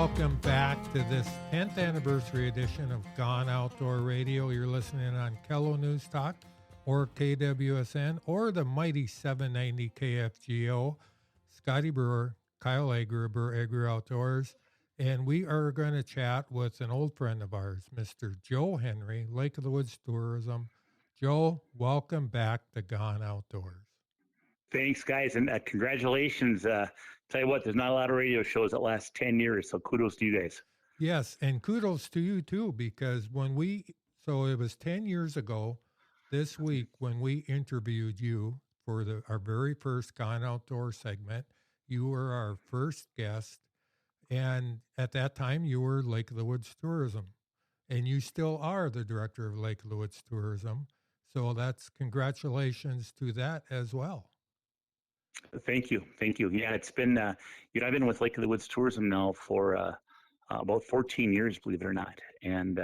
welcome back to this 10th anniversary edition of Gone Outdoor Radio. You're listening on Kello News Talk or KWSN or the mighty 790 KFGO. Scotty Brewer, Kyle Egger, Egger Outdoors, and we are going to chat with an old friend of ours, Mr. Joe Henry, Lake of the Woods Tourism. Joe, welcome back to Gone Outdoors. Thanks, guys, and congratulations. Tell you what, there's not a lot of radio shows that last 10 years, so kudos to you guys. Yes, and kudos to you, too, because so it was 10 years ago this week when we interviewed you for our very first Gone Outdoor segment. You were our first guest, and at that time, you were Lake of the Woods Tourism, and you still are the director of Lake of the Woods Tourism, so that's congratulations to that as well. Thank you. Yeah, it's been, I've been with Lake of the Woods Tourism now for about 14 years, believe it or not. And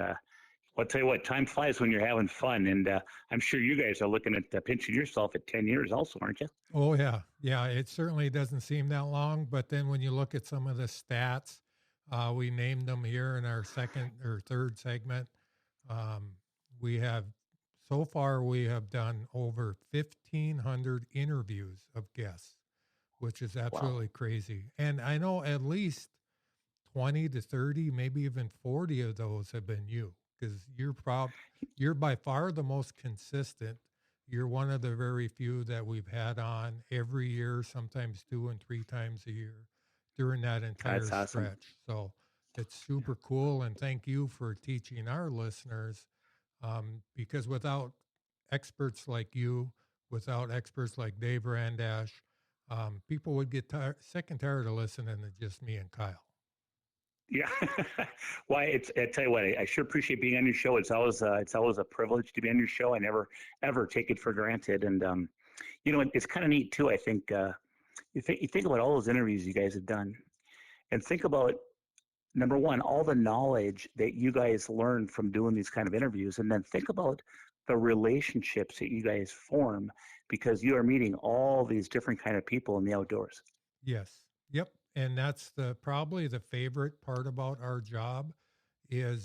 I'll tell you what, time flies when you're having fun. And I'm sure you guys are looking at pinching yourself at 10 years also, aren't you? Oh, yeah. Yeah, it certainly doesn't seem that long. But then when you look at some of the stats, we named them here in our second or third segment. We have done over 1,500 interviews of guests, which is absolutely crazy. And I know at least 20 to 30, maybe even 40 of those have been you, because you're by far the most consistent. You're one of the very few that we've had on every year, sometimes 2 and 3 times a year during that entire That's awesome. stretch. So it's super cool. And thank you for teaching our listeners. Because without experts like you, without experts like Dave Randash, people would get sick and tired of listening to just me and Kyle. Yeah. Well, I tell you what, I sure appreciate being on your show. It's always a privilege to be on your show. I never, ever take it for granted. And, it's kind of neat too. I think, you think about all those interviews you guys have done and think about, number one, all the knowledge that you guys learn from doing these kind of interviews, and then think about the relationships that you guys form because you are meeting all these different kind of people in the outdoors. Yes. Yep. And that's probably the favorite part about our job and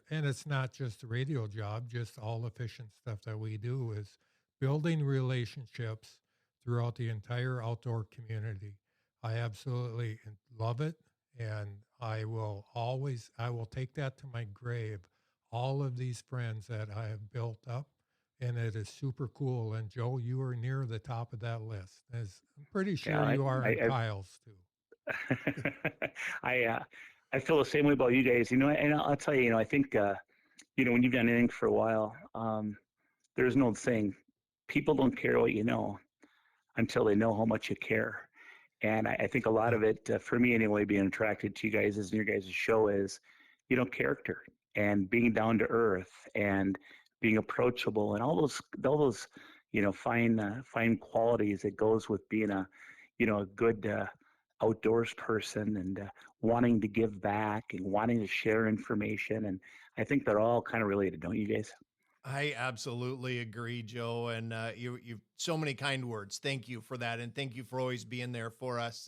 it's not just the radio job, just all the fishing stuff that we do is building relationships throughout the entire outdoor community. I absolutely love it. And I will take that to my grave, all of these friends that I have built up, and it is super cool. And Joe, you are near the top of that list. I'm pretty sure you are in Kyle's too. I feel the same way about you guys, and I'll tell you, I think, when you've done anything for a while, there's an old saying, people don't care what you know until they know how much you care. And I think a lot of it, for me anyway, being attracted to you guys and your guys' show is, character and being down to earth and being approachable and all those, fine qualities that goes with being a good outdoors person and wanting to give back and wanting to share information. And I think they're all kind of related, don't you guys? I absolutely agree, Joe. And you've so many kind words. Thank you for that. And thank you for always being there for us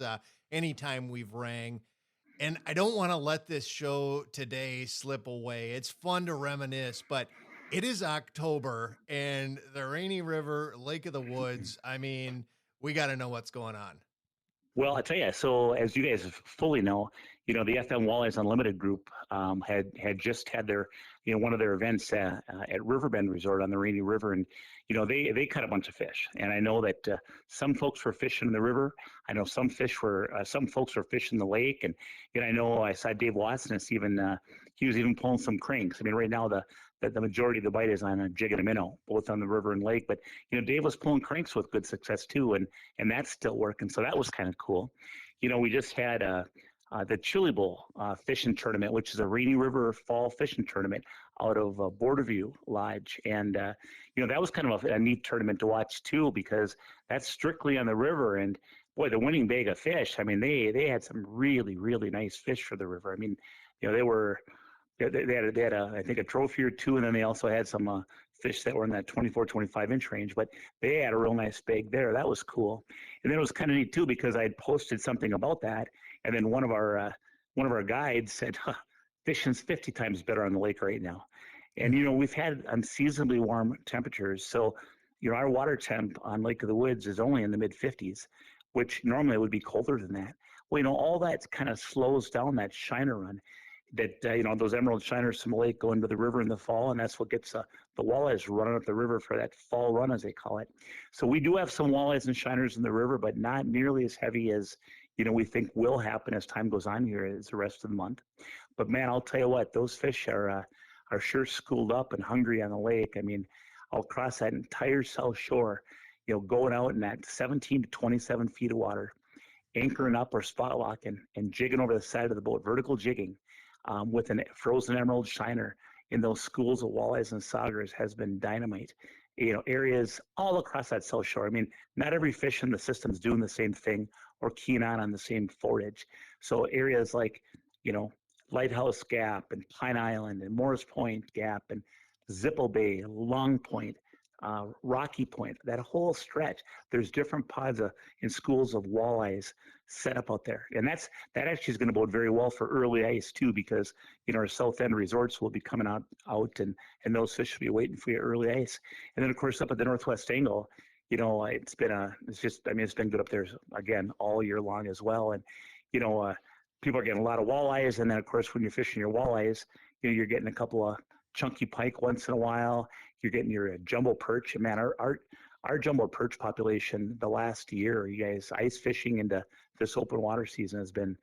anytime we've rang. And I don't want to let this show today slip away. It's fun to reminisce, but it is October and the Rainy River, Lake of the Woods. I mean, we got to know what's going on. Well, I tell you, so as you guys fully know, the FM Walleyes Unlimited group had just had their, one of their events at Riverbend Resort on the Rainy River, and they caught a bunch of fish. And I know that some folks were fishing in the river. I know some folks were fishing the lake, and I know I saw Dave Watson he was even pulling some cranks. I mean, right now the majority of the bite is on a jig and a minnow, both on the river and lake. But Dave was pulling cranks with good success too, and that's still working. So that was kind of cool. We just had the Chili Bowl fishing tournament, which is a Rainy River fall fishing tournament out of Borderview Lodge, and that was kind of a neat tournament to watch too because that's strictly on the river. And boy, the winning bag of fish. I mean, they had some really, really nice fish for the river. I mean, they had I think a trophy or two, and then they also had some fish that were in that 24, 25 inch range, but they had a real nice bag there. That was cool. And then it was kind of neat too, because I had posted something about that. And then one of our one of our guides said, fishing's 50 times better on the lake right now. And, we've had unseasonably warm temperatures. So, our water temp on Lake of the Woods is only in the mid 50s, which normally would be colder than that. Well, all that kind of slows down that shiner run. That, those emerald shiners from the lake go into the river in the fall, and that's what gets the walleyes running up the river for that fall run, as they call it. So we do have some walleyes and shiners in the river, but not nearly as heavy as, we think will happen as time goes on here as the rest of the month. But man, I'll tell you what, those fish are sure schooled up and hungry on the lake. I mean, I'll cross that entire south shore, going out in that 17 to 27 feet of water, anchoring up or spot locking and jigging over the side of the boat, vertical jigging. With a frozen emerald shiner in those schools of walleyes and saugers has been dynamite. Areas all across that south shore. I mean, not every fish in the system is doing the same thing or keying on the same forage. So areas like, Lighthouse Gap and Pine Island and Morris Point Gap and Zipple Bay, Long Point, Rocky Point, that whole stretch, there's different pods in schools of walleyes set up out there. And that actually is going to bode very well for early ice too, because, our south end resorts will be coming out and those fish will be waiting for your early ice. And then of course up at the northwest angle, it's been good up there again all year long as well. And, people are getting a lot of walleyes. And then of course, when you're fishing your walleyes, you're getting a couple of chunky pike once in a while. You're getting your jumbo perch. And man, our jumbo perch population the last year, you guys, ice fishing into this open water season has been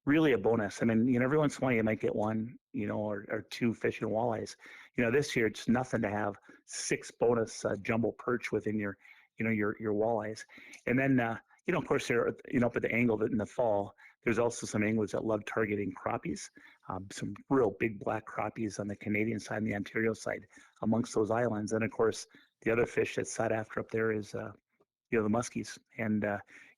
really a bonus. I mean, every once in a while you might get one, or two fishing walleyes. This year it's nothing to have 6 bonus jumbo perch within your walleyes. And then, of course, they're, up at the angle in the fall, there's also some anglers that love targeting crappies, some real big black crappies on the Canadian side and the Ontario side amongst those islands. And of course, the other fish that's sought after up there is, the muskies. And,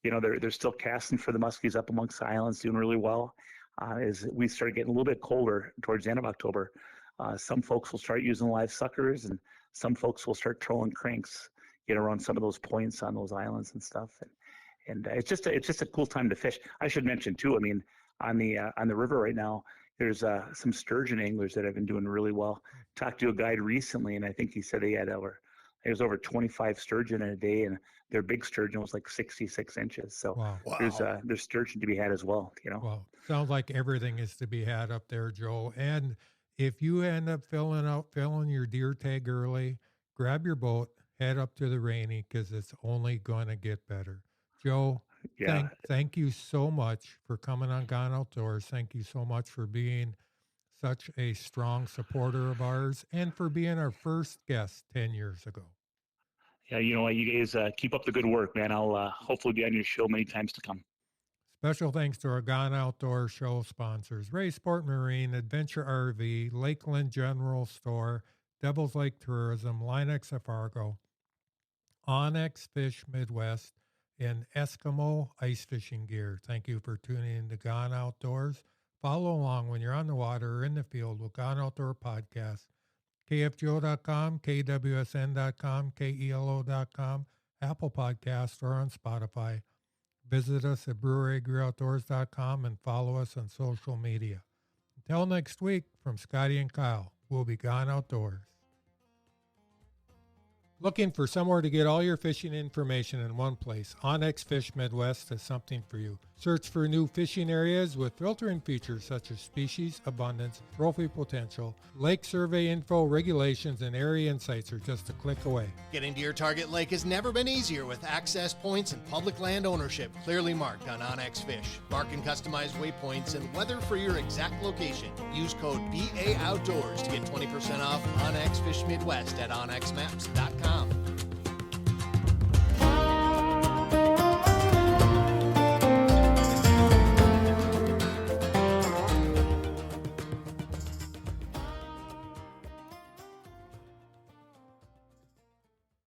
they're still casting for the muskies up amongst the islands, doing really well. As we start getting a little bit colder towards the end of October, some folks will start using live suckers and some folks will start trolling cranks, around some of those points on those islands and stuff. And it's just a cool time to fish. I should mention too, I mean, on the river right now, there's some sturgeon anglers that have been doing really well. Talked to a guide recently, and I think he said he had over 25 sturgeon in a day, and their big sturgeon was like 66 inches. So wow. There's sturgeon to be had as well. Well, sounds like everything is to be had up there, Joe. And if you end up filling your deer tag early, grab your boat, head up to the Rainy, because it's only going to get better. Joe, thank you so much for coming on Gone Outdoors. Thank you so much for being such a strong supporter of ours and for being our first guest 10 years ago. Yeah, you guys keep up the good work, man. I'll hopefully be on your show many times to come. Special thanks to our Gone Outdoors show sponsors, Ray Sport Marine, Adventure RV, Lakeland General Store, Devil's Lake Tourism, Linex of Fargo, Onyx Fish Midwest, and Eskimo Ice Fishing Gear. Thank you for tuning in to Gone Outdoors. Follow along when you're on the water or in the field with Gone Outdoor Podcast. KFGO.com, KWSN.com, KELO.com, Apple Podcast, or on Spotify. Visit us at breweryagriOutdoors.com and follow us on social media. Until next week, from Scotty and Kyle, we'll be Gone Outdoors. Looking for somewhere to get all your fishing information in one place? Onyx Fish Midwest has something for you. Search for new fishing areas with filtering features such as species, abundance, trophy potential, lake survey info, regulations, and area insights are just a click away. Getting to your target lake has never been easier with access points and public land ownership clearly marked on Onyx Fish. Mark and customize waypoints and weather for your exact location. Use code BA Outdoors to get 20% off Onyx Fish Midwest at onyxmaps.com.